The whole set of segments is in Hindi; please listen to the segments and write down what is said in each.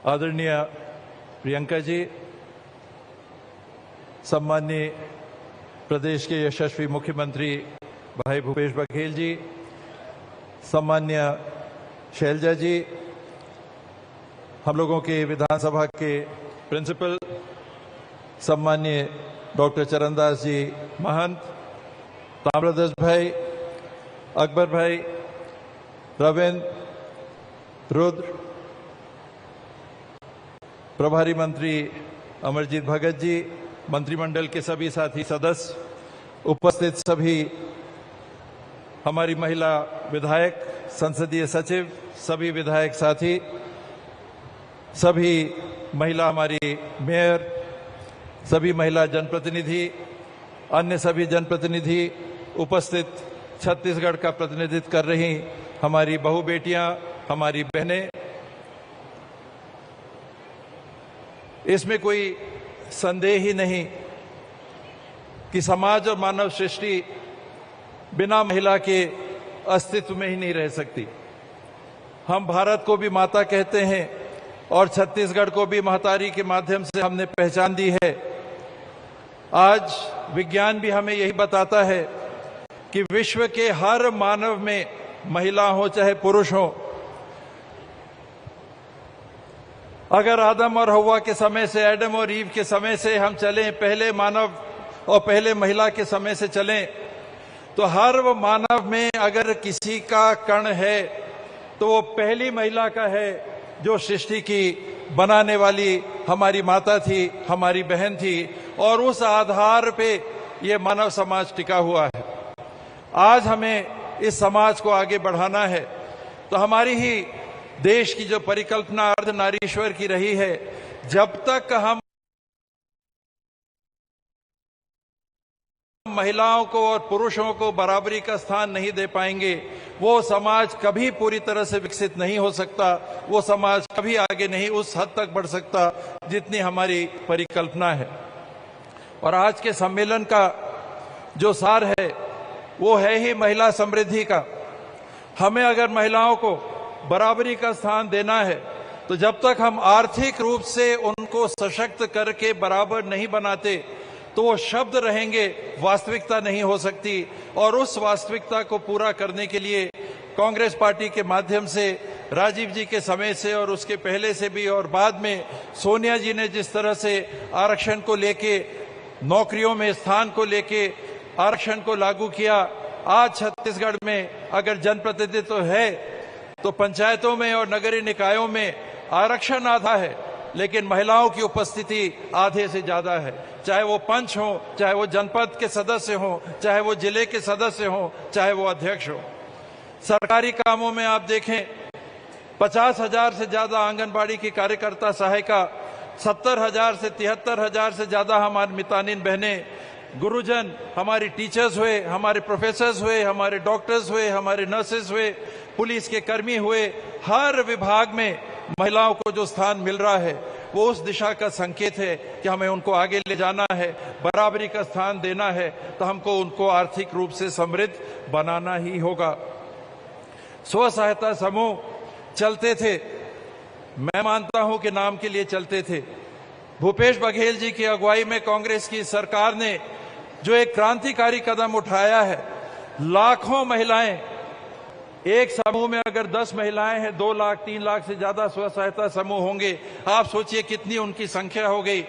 आदरणीय प्रियंका जी, सम्माननीय प्रदेश के यशस्वी मुख्यमंत्री भाई भूपेश बघेल जी, सम्माननीय शैलजा जी, हम लोगों के विधानसभा के प्रिंसिपल सम्माननीय डॉक्टर चरणदास जी महंत, ताम्रध्वज भाई, अकबर भाई, रविंद्र, रुद्र, प्रभारी मंत्री अमरजीत भगत जी, मंत्रिमंडल के सभी साथी सदस्य, उपस्थित सभी हमारी महिला विधायक, संसदीय सचिव, सभी विधायक साथी, सभी महिला हमारी मेयर, सभी महिला जनप्रतिनिधि, अन्य सभी जनप्रतिनिधि, उपस्थित छत्तीसगढ़ का प्रतिनिधित्व कर रही हमारी बहू बेटियां, हमारी बहनें, इसमें कोई संदेह ही नहीं कि समाज और मानव सृष्टि बिना महिला के अस्तित्व में ही नहीं रह सकती। हम भारत को भी माता कहते हैं और छत्तीसगढ़ को भी महतारी के माध्यम से हमने पहचान दी है। आज विज्ञान भी हमें यही बताता है कि विश्व के हर मानव में, महिला हो चाहे पुरुष हो, अगर आदम और हव्वा के समय से, एडम और ईव के समय से हम चलें, पहले मानव और पहले महिला के समय से चलें, तो हर वो मानव में अगर किसी का कण है तो वो पहली महिला का है जो सृष्टि की बनाने वाली हमारी माता थी, हमारी बहन थी, और उस आधार पे ये मानव समाज टिका हुआ है। आज हमें इस समाज को आगे बढ़ाना है, तो हमारी ही देश की जो परिकल्पना अर्धनारीश्वर की रही है, जब तक हम महिलाओं को और पुरुषों को बराबरी का स्थान नहीं दे पाएंगे, वो समाज कभी पूरी तरह से विकसित नहीं हो सकता, वो समाज कभी आगे नहीं उस हद तक बढ़ सकता जितनी हमारी परिकल्पना है। और आज के सम्मेलन का जो सार है वो है ही महिला समृद्धि का। हमें अगर महिलाओं को बराबरी का स्थान देना है तो जब तक हम आर्थिक रूप से उनको सशक्त करके बराबर नहीं बनाते तो वो शब्द रहेंगे, वास्तविकता नहीं हो सकती। और उस वास्तविकता को पूरा करने के लिए कांग्रेस पार्टी के माध्यम से, राजीव जी के समय से और उसके पहले से भी, और बाद में सोनिया जी ने जिस तरह से आरक्षण को लेके, नौकरियों में स्थान को लेके आरक्षण को लागू किया, आज छत्तीसगढ़ में अगर जनप्रतिनिधित्व है तो पंचायतों में और नगरीय निकायों में आरक्षण आधा है, लेकिन महिलाओं की उपस्थिति आधे से ज्यादा है। चाहे वो पंच हो, चाहे वो जनपद के सदस्य हो, चाहे वो जिले के सदस्य हो, चाहे वो अध्यक्ष हो। सरकारी कामों में आप देखें 50,000 से ज्यादा आंगनबाड़ी की कार्यकर्ता सहायिका, 70,000 से 73,000 से ज्यादा हमारी मितानिन बहनें, गुरुजन, हमारी टीचर्स हुए, हमारे प्रोफेसर्स हुए, हमारे डॉक्टर्स हुए, हमारे नर्सेस हुए, पुलिस के कर्मी हुए, हर विभाग में महिलाओं को जो स्थान मिल रहा है वो उस दिशा का संकेत है कि हमें उनको आगे ले जाना है, बराबरी का स्थान देना है, तो हमको उनको आर्थिक रूप से समृद्ध बनाना ही होगा। स्व सहायता समूह चलते थे, मैं मानता हूं कि नाम के लिए चलते थे। भूपेश बघेल जी की अगुवाई में कांग्रेस की सरकार ने जो एक क्रांतिकारी कदम उठाया है, लाखों महिलाएं, एक समूह में अगर 10 महिलाएं हैं, 2 लाख 3 लाख से ज्यादा स्व सहायता समूह होंगे, आप सोचिए कितनी उनकी संख्या हो गई।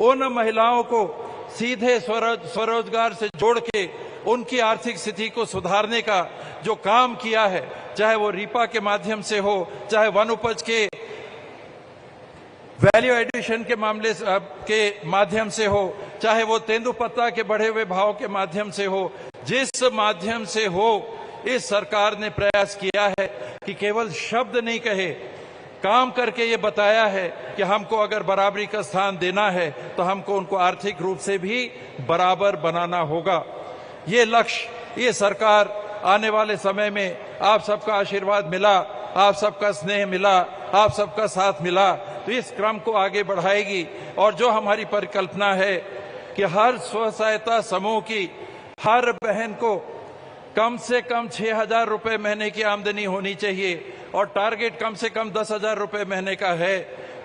उन महिलाओं को सीधे स्वरोजगार से जोड़ के उनकी आर्थिक स्थिति को सुधारने का जो काम किया है, चाहे वो रीपा के माध्यम से हो, चाहे वन उपज के वैल्यू एडिशन के मामले के माध्यम से हो, चाहे वो तेंदुपत्ता के बढ़े हुए भाव के माध्यम से हो, जिस माध्यम से हो, इस सरकार ने प्रयास किया है कि केवल शब्द नहीं कहे, काम करके ये बताया है कि हमको अगर बराबरी का स्थान देना है तो हमको उनको आर्थिक रूप से भी बराबर बनाना होगा। ये लक्ष्य, ये सरकार आने वाले समय में आप सबका आशीर्वाद मिला, आप सबका स्नेह मिला, आप सबका साथ मिला, तो इस क्रम को आगे बढ़ाएगी। और जो हमारी परिकल्पना है कि हर स्व सहायता समूह की हर बहन को कम से कम 6,000 रुपए महीने की आमदनी होनी चाहिए, और टारगेट कम से कम 10,000 रुपए महीने का है,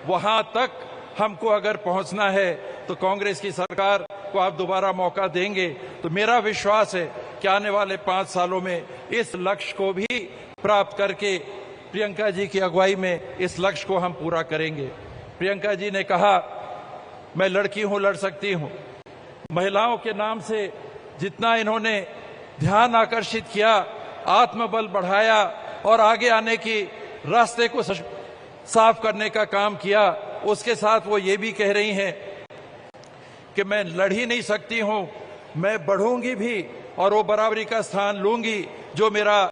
वहां तक हमको अगर पहुंचना है तो कांग्रेस की सरकार को आप दोबारा मौका देंगे। तो मेरा विश्वास है कि आने वाले 5 सालों में इस लक्ष्य को भी प्राप्त करके प्रियंका जी की अगुवाई में इस लक्ष्य को हम पूरा करेंगे। प्रियंका जी ने कहा, मैं लड़की हूं, लड़ सकती हूं। महिलाओं के नाम से जितना इन्होंने ध्यान आकर्षित किया, आत्मबल बढ़ाया और आगे आने की रास्ते को साफ करने का काम किया, उसके साथ वो ये भी कह रही हैं कि मैं लड़ ही नहीं सकती हूं, मैं बढ़ूंगी भी और वो बराबरी का स्थान लूंगी जो मेरा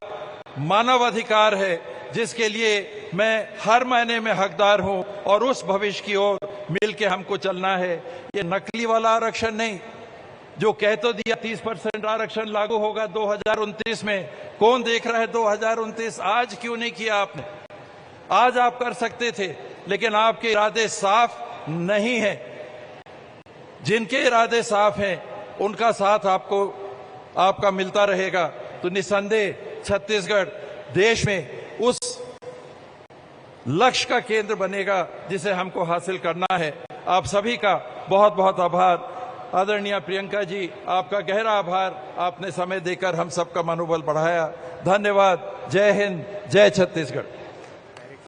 मानव अधिकार है, जिसके लिए मैं हर महीने में हकदार हूं और उस भविष्य की ओर मिलकर हमको चलना है। ये नकली वाला आरक्षण नहीं, जो कह तो दिया 30% आरक्षण लागू होगा 2029 में, कौन देख रहा है 2029? आज क्यों नहीं किया आपने? आज आप कर सकते थे, लेकिन आपके इरादे साफ नहीं हैं। जिनके इरादे साफ हैं उनका साथ आपका मिलता रहेगा। तो निसंदेह छत्तीसगढ़ देश में उस लक्ष्य का केंद्र बनेगा जिसे हमको हासिल करना है। आप सभी का बहुत बहुत आभार। आदरणीय प्रियंका जी, आपका गहरा आभार, आपने समय देकर हम सबका मनोबल बढ़ाया। धन्यवाद। जय हिंद, जय छत्तीसगढ़।